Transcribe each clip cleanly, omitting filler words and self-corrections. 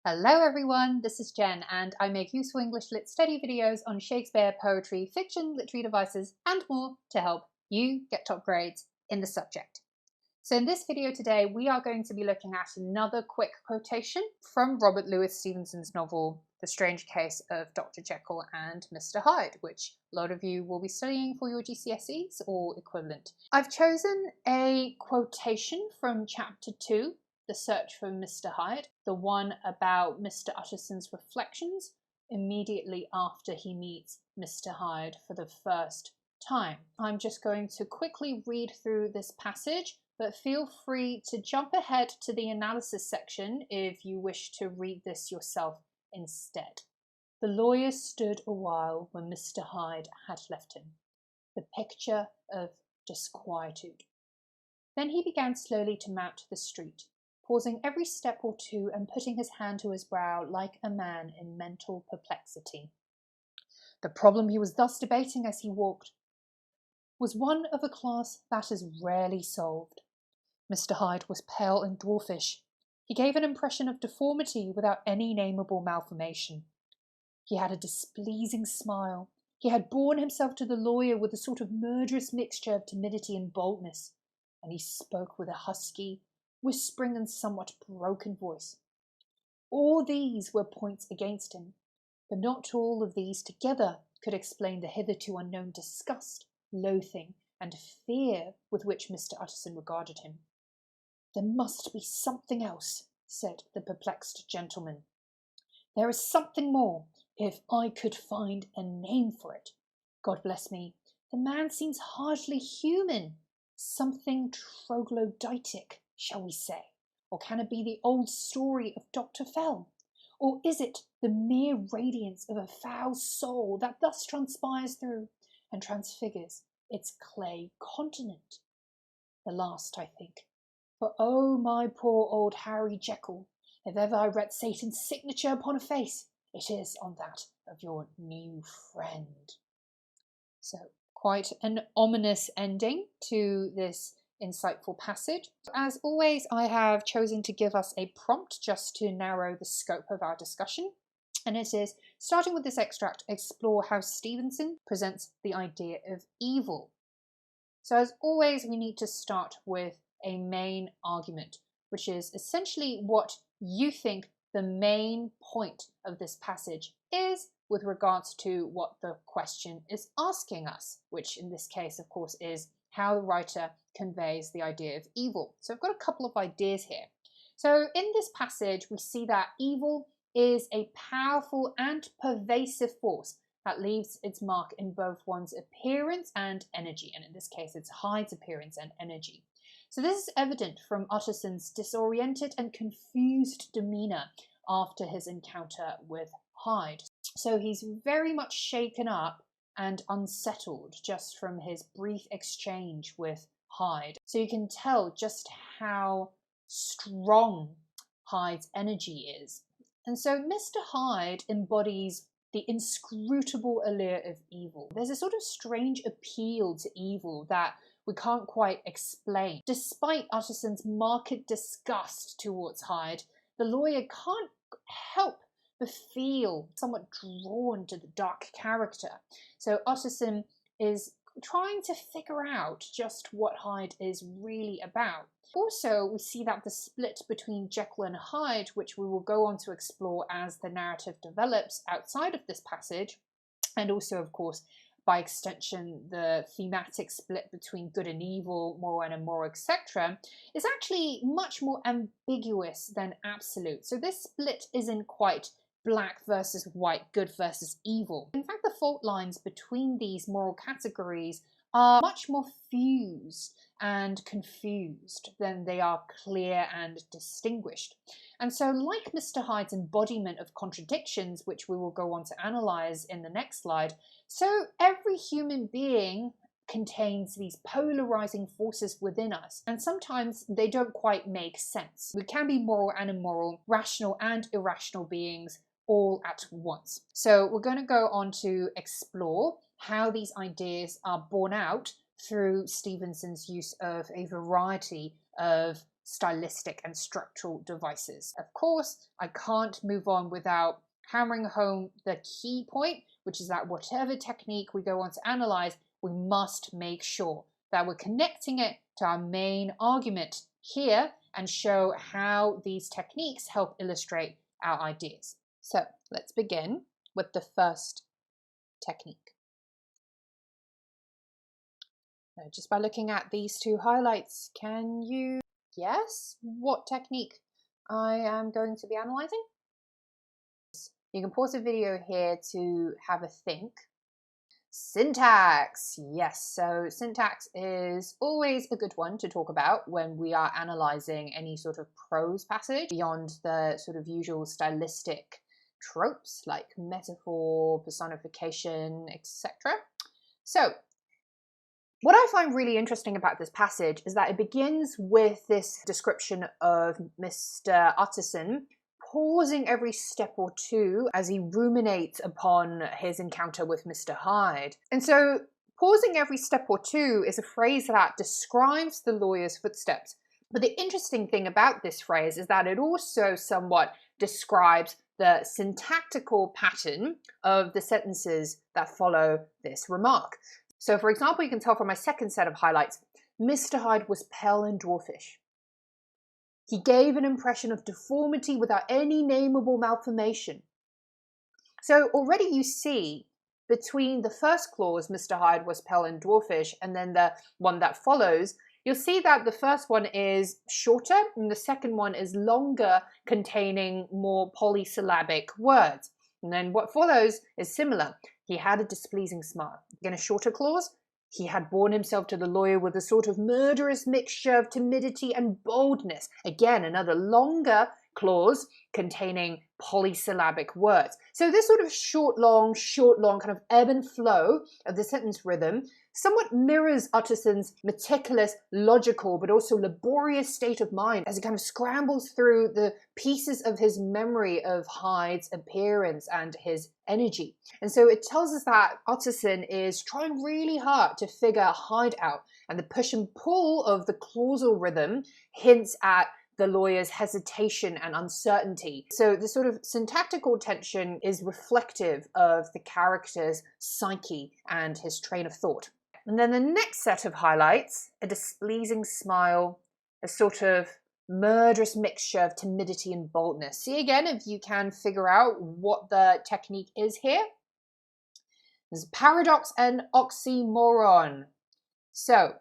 Hello everyone, this is Jen and I make useful English Lit study videos on Shakespeare, poetry, fiction, literary devices and more to help you get top grades in the subject. So in this video today we are going to be looking at another quick quotation from Robert Louis Stevenson's novel The Strange Case of Dr. Jekyll and Mr Hyde, which a lot of you will be studying for your GCSEs or equivalent. I've chosen a quotation from chapter 2, The Search for Mr Hyde, the one about Mr Utterson's reflections immediately after he meets Mr Hyde for the first time. I'm just going to quickly read through this passage, but feel free to jump ahead to the analysis section if you wish to read this yourself instead. The lawyer stood a while when Mr Hyde had left him, the picture of disquietude. Then he began slowly to mount the street, pausing every step or two and putting his hand to his brow like a man in mental perplexity. The problem he was thus debating as he walked was one of a class that is rarely solved. Mr Hyde was pale and dwarfish. He gave an impression of deformity without any nameable malformation. He had a displeasing smile. He had borne himself to the lawyer with a sort of murderous mixture of timidity and boldness, and he spoke with a husky, whispering and somewhat broken voice. All these were points against him, but not all of these together could explain the hitherto unknown disgust, loathing, and fear with which Mr Utterson regarded him. There must be something else, said the perplexed gentleman. There is something more, if I could find a name for it. God bless me, the man seems hardly human, something troglodytic, shall we say? Or can it be the old story of Dr. Fell? Or is it the mere radiance of a foul soul that thus transpires through and transfigures its clay continent? The last, I think. For oh, my poor old Harry Jekyll, if ever I read Satan's signature upon a face, it is on that of your new friend. So, quite an ominous ending to this insightful passage. As always, I have chosen to give us a prompt just to narrow the scope of our discussion. And it is, starting with this extract, explore how Stevenson presents the idea of evil. So as always, we need to start with a main argument, which is essentially what you think the main point of this passage is with regards to what the question is asking us, which in this case, of course, is how the writer conveys the idea of evil. So I've got a couple of ideas here. So in this passage, we see that evil is a powerful and pervasive force that leaves its mark in both one's appearance and energy. And in this case, it's Hyde's appearance and energy. So this is evident from Utterson's disoriented and confused demeanour after his encounter with Hyde. So he's very much shaken up and unsettled just from his brief exchange with Hyde. So you can tell just how strong Hyde's energy is. And so Mr Hyde embodies the inscrutable allure of evil. There's a sort of strange appeal to evil that we can't quite explain. Despite Utterson's marked disgust towards Hyde, the lawyer can't help but feel somewhat drawn to the dark character. So Utterson is trying to figure out just what Hyde is really about. Also, we see that the split between Jekyll and Hyde, which we will go on to explore as the narrative develops outside of this passage, and also, of course, by extension, the thematic split between good and evil, moral and immoral, etc., is actually much more ambiguous than absolute. So this split isn't quite black versus white, good versus evil. In fact, the fault lines between these moral categories are much more fused and confused than they are clear and distinguished. And so, like Mr Hyde's embodiment of contradictions, which we will go on to analyse in the next slide, so every human being contains these polarising forces within us, and sometimes they don't quite make sense. We can be moral and immoral, rational and irrational beings all at once. So we're going to go on to explore how these ideas are borne out through Stevenson's use of a variety of stylistic and structural devices. Of course, I can't move on without hammering home the key point, which is that whatever technique we go on to analyze, we must make sure that we're connecting it to our main argument here and show how these techniques help illustrate our ideas. So let's begin with the first technique. Now, just by looking at these two highlights, can you guess what technique I am going to be analyzing? You can pause the video here to have a think. Syntax, yes, so syntax is always a good one to talk about when we are analysing any sort of prose passage beyond the sort of usual stylistic tropes like metaphor, personification, etc. So, what I find really interesting about this passage is that it begins with this description of Mr. Utterson pausing every step or two as he ruminates upon his encounter with Mr. Hyde. And so pausing every step or two is a phrase that describes the lawyer's footsteps. But the interesting thing about this phrase is that it also somewhat describes the syntactical pattern of the sentences that follow this remark. So for example, you can tell from my second set of highlights, Mr. Hyde was pale and dwarfish. He gave an impression of deformity without any nameable malformation. So already you see between the first clause, Mr. Hyde was pale and dwarfish, and then the one that follows, you'll see that the first one is shorter and the second one is longer, containing more polysyllabic words. And then what follows is similar. He had a displeasing smile. Again, a shorter clause. He had borne himself to the lawyer with a sort of murderous mixture of timidity and boldness. Again, another longer clause containing polysyllabic words. So this sort of short, long kind of ebb and flow of the sentence rhythm somewhat mirrors Utterson's meticulous, logical, but also laborious state of mind as he kind of scrambles through the pieces of his memory of Hyde's appearance and his energy. And so it tells us that Utterson is trying really hard to figure Hyde out, and the push and pull of the clausal rhythm hints at the lawyer's hesitation and uncertainty. So the sort of syntactical tension is reflective of the character's psyche and his train of thought. And then the next set of highlights, a displeasing smile, a sort of murderous mixture of timidity and boldness. See again if you can figure out what the technique is here. There's paradox and oxymoron. So,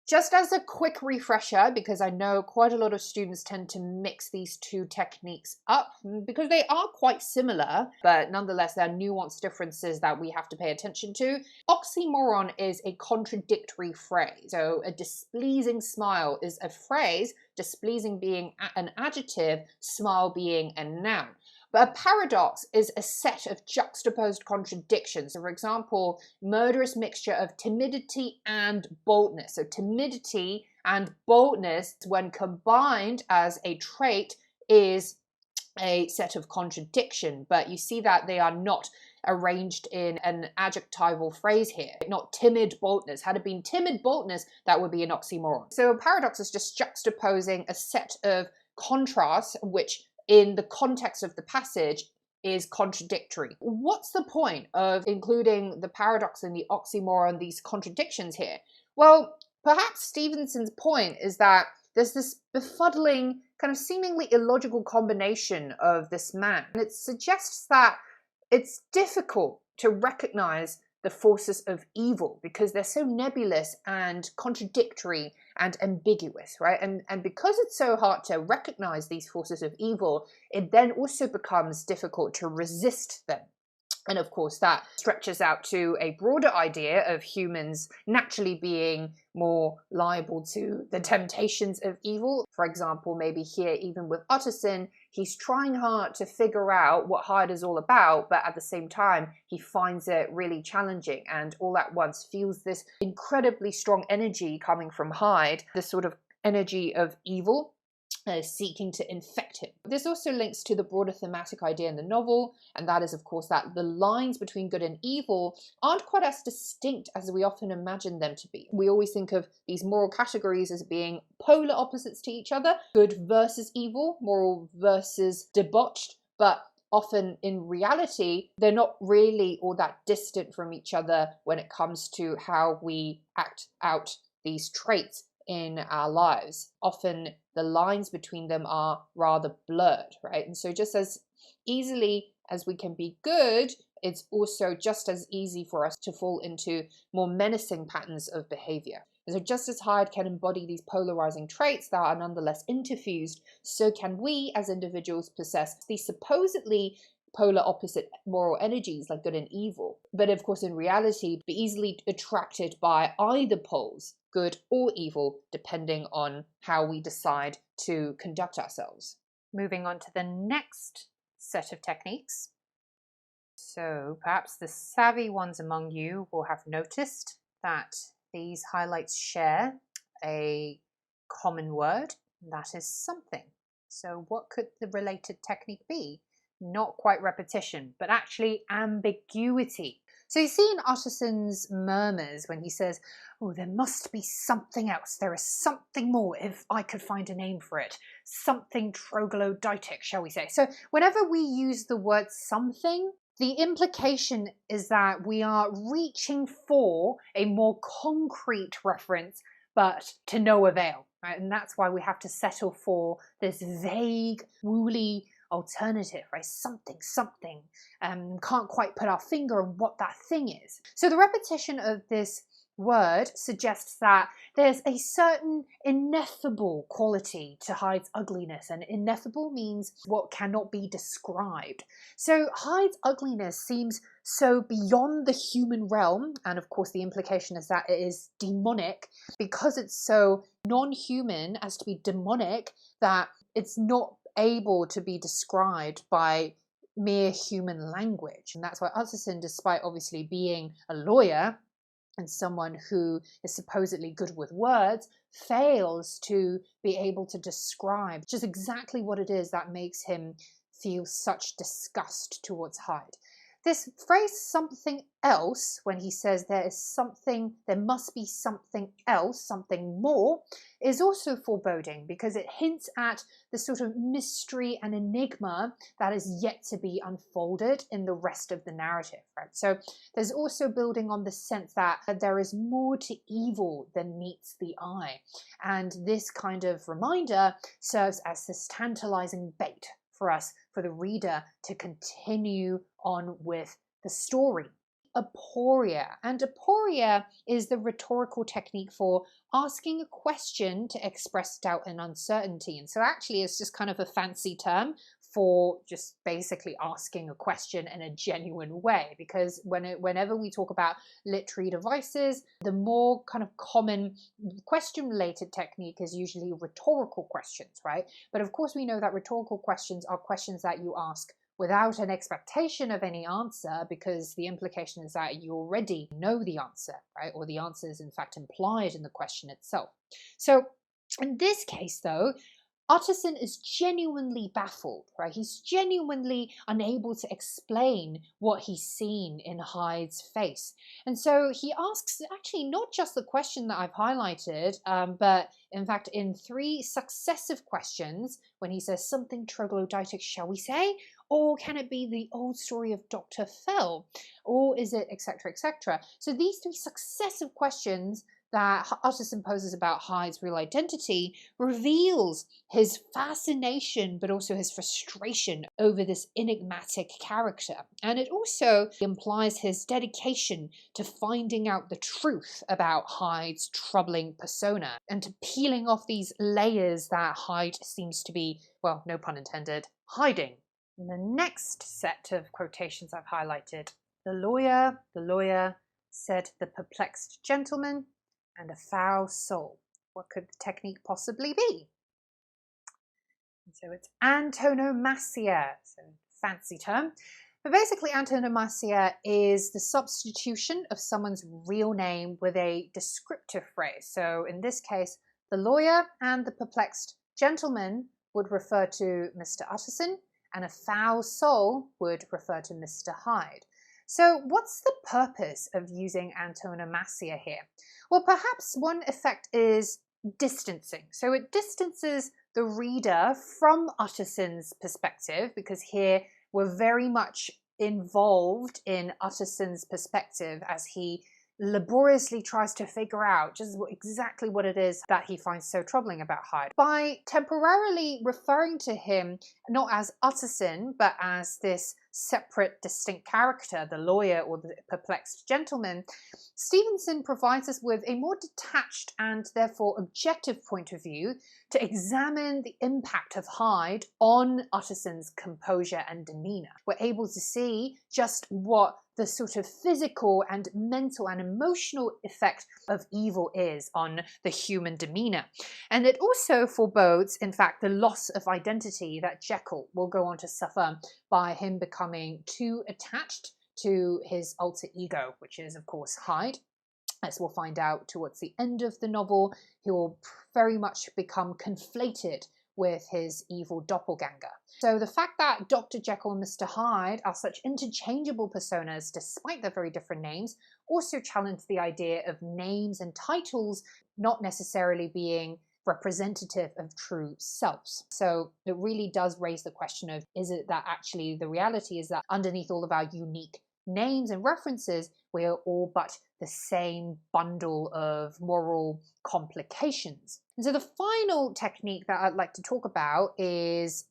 just as a quick refresher, because I know quite a lot of students tend to mix these two techniques up because they are quite similar, but nonetheless there are nuanced differences that we have to pay attention to. Oxymoron is a contradictory phrase. So a displeasing smile is a phrase, displeasing being an adjective, smile being a noun. But a paradox is a set of juxtaposed contradictions. So for example, murderous mixture of timidity and boldness. So timidity and boldness, when combined as a trait, is a set of contradiction. But you see that they are not arranged in an adjectival phrase here. Not timid boldness. Had it been timid boldness, that would be an oxymoron. So a paradox is just juxtaposing a set of contrasts which in the context of the passage is contradictory. What's the point of including the paradox and the oxymoron, these contradictions here? Well, perhaps Stevenson's point is that there's this befuddling, kind of seemingly illogical combination of this man. And it suggests that it's difficult to recognize the forces of evil because they're so nebulous and contradictory and ambiguous, right? And because it's so hard to recognize these forces of evil, it then also becomes difficult to resist them. And of course, that stretches out to a broader idea of humans naturally being more liable to the temptations of evil. For example, maybe here, even with Utterson, he's trying hard to figure out what Hyde is all about, but at the same time, he finds it really challenging and all at once feels this incredibly strong energy coming from Hyde, this sort of energy of evil. seeking to infect him. This also links to the broader thematic idea in the novel, and that is, of course, that the lines between good and evil aren't quite as distinct as we often imagine them to be. We always think of these moral categories as being polar opposites to each other, good versus evil, moral versus debauched, but often in reality, they're not really all that distant from each other when it comes to how we act out these traits in our lives. Often the lines between them are rather blurred, right? And so just as easily as we can be good, it's also just as easy for us to fall into more menacing patterns of behavior. And so just as Hyde can embody these polarizing traits that are nonetheless interfused, so can we as individuals possess these supposedly polar opposite moral energies like good and evil, but of course in reality be easily attracted by either poles, good or evil, depending on how we decide to conduct ourselves. Moving on to the next set of techniques. So perhaps the savvy ones among you will have noticed that these highlights share a common word, and that is something. So what could the related technique be? Not quite repetition, but actually ambiguity. So you see in Utterson's murmurs when he says, oh, there must be something else. There is something more if I could find a name for it. Something troglodytic, shall we say. So whenever we use the word something, the implication is that we are reaching for a more concrete reference, but to no avail, right? And that's why we have to settle for this vague, woolly alternative, right? Something. Can't quite put our finger on what that thing is. So the repetition of this word suggests that there's a certain ineffable quality to Hyde's ugliness, and ineffable means what cannot be described. So Hyde's ugliness seems so beyond the human realm, and of course the implication is that it is demonic, because it's so non-human as to be demonic that it's not able to be described by mere human language. And that's why Utterson, despite obviously being a lawyer and someone who is supposedly good with words, fails to be able to describe just exactly what it is that makes him feel such disgust towards Hyde. This phrase something else, when he says there must be something else, something more, is also foreboding because it hints at the sort of mystery and enigma that is yet to be unfolded in the rest of the narrative, right? So there's also building on the sense that there is more to evil than meets the eye. And this kind of reminder serves as this tantalizing bait for us, for the reader, to continue on with the story. Aporia. And aporia is the rhetorical technique for asking a question to express doubt and uncertainty. And so actually it's just kind of a fancy term for just basically asking a question in a genuine way, because whenever we talk about literary devices, the more kind of common question-related technique is usually rhetorical questions, right? But of course we know that rhetorical questions are questions that you ask without an expectation of any answer, because the implication is that you already know the answer, right? Or the answer is in fact implied in the question itself. So in this case though, Utterson is genuinely baffled, right? He's genuinely unable to explain what he's seen in Hyde's face. And so he asks actually not just the question that I've highlighted, but in fact in 3 successive questions, when he says something troglodytic, shall we say? Or can it be the old story of Dr. Fell? Or is it etc., etc.? So these 3 successive questions that Utterson poses about Hyde's real identity reveals his fascination but also his frustration over this enigmatic character. And it also implies his dedication to finding out the truth about Hyde's troubling persona and to peeling off these layers that Hyde seems to be, well, no pun intended, hiding. In the next set of quotations I've highlighted, the lawyer said the perplexed gentleman, and a foul soul. What could the technique possibly be? And so it's antonomasia, so fancy term. But basically antonomasia is the substitution of someone's real name with a descriptive phrase. So in this case, the lawyer and the perplexed gentleman would refer to Mr. Utterson, and a foul soul would refer to Mr. Hyde. So what's the purpose of using antonomasia here? Well, perhaps one effect is distancing. So it distances the reader from Utterson's perspective, because here we're very much involved in Utterson's perspective as he laboriously tries to figure out just exactly what it is that he finds so troubling about Hyde. By temporarily referring to him not as Utterson, but as this separate, distinct character, the lawyer or the perplexed gentleman, Stevenson provides us with a more detached and therefore objective point of view to examine the impact of Hyde on Utterson's composure and demeanour. We're able to see just what the sort of physical and mental and emotional effect of evil is on the human demeanour. And it also forebodes, in fact, the loss of identity that Jekyll will go on to suffer by him becoming too attached to his alter ego, which is, of course, Hyde. As we'll find out towards the end of the novel, he will very much become conflated with his evil doppelganger. So the fact that Dr. Jekyll and Mr. Hyde are such interchangeable personas despite their very different names also challenge the idea of names and titles not necessarily being representative of true selves. So it really does raise the question of, is it that actually the reality is that underneath all of our unique names and references, we are all but the same bundle of moral complications. And so the final technique that I'd like to talk about is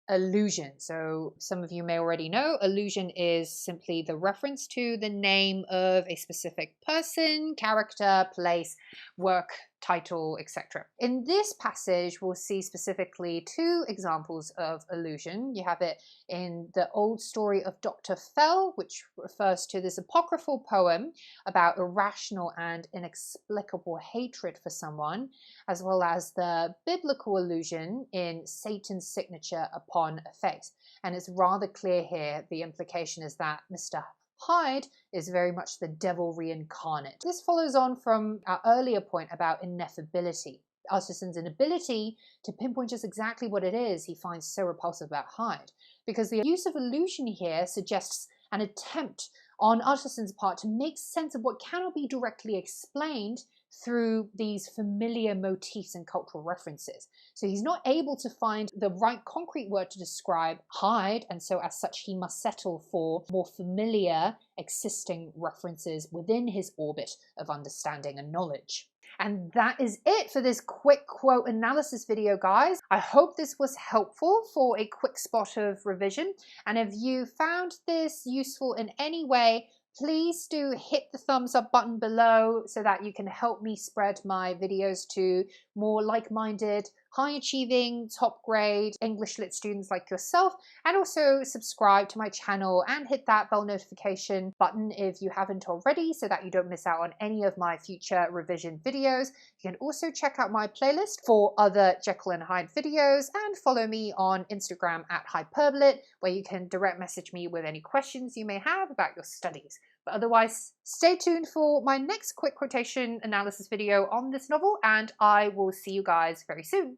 allusion. So some of you may already know, allusion is simply the reference to the name of a specific person, character, place, work, title, etc. In this passage, we'll see specifically two examples of allusion. You have it in the old story of Dr. Fell, which refers to this apocryphal poem about irrational and inexplicable hatred for someone, as well as the biblical allusion in Satan's signature upon a face. And it's rather clear here, the implication is that Mr. Hyde is very much the devil reincarnate. This follows on from our earlier point about ineffability. Utterson's inability to pinpoint just exactly what it is he finds so repulsive about Hyde, because the use of allusion here suggests an attempt on Utterson's part to make sense of what cannot be directly explained through these familiar motifs and cultural references. So he's not able to find the right concrete word to describe Hyde, and so as such he must settle for more familiar existing references within his orbit of understanding and knowledge. And that is it for this quick quote analysis video, guys. I hope this was helpful for a quick spot of revision. And if you found this useful in any way, please do hit the thumbs up button below so that you can help me spread my videos to more like-minded, high-achieving, top-grade English Lit students like yourself, and also subscribe to my channel and hit that bell notification button if you haven't already so that you don't miss out on any of my future revision videos. You can also check out my playlist for other Jekyll and Hyde videos and follow me on Instagram at Hyperbolate, where you can direct message me with any questions you may have about your studies. But otherwise, stay tuned for my next quick quotation analysis video on this novel, and I will see you guys very soon.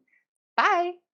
Bye!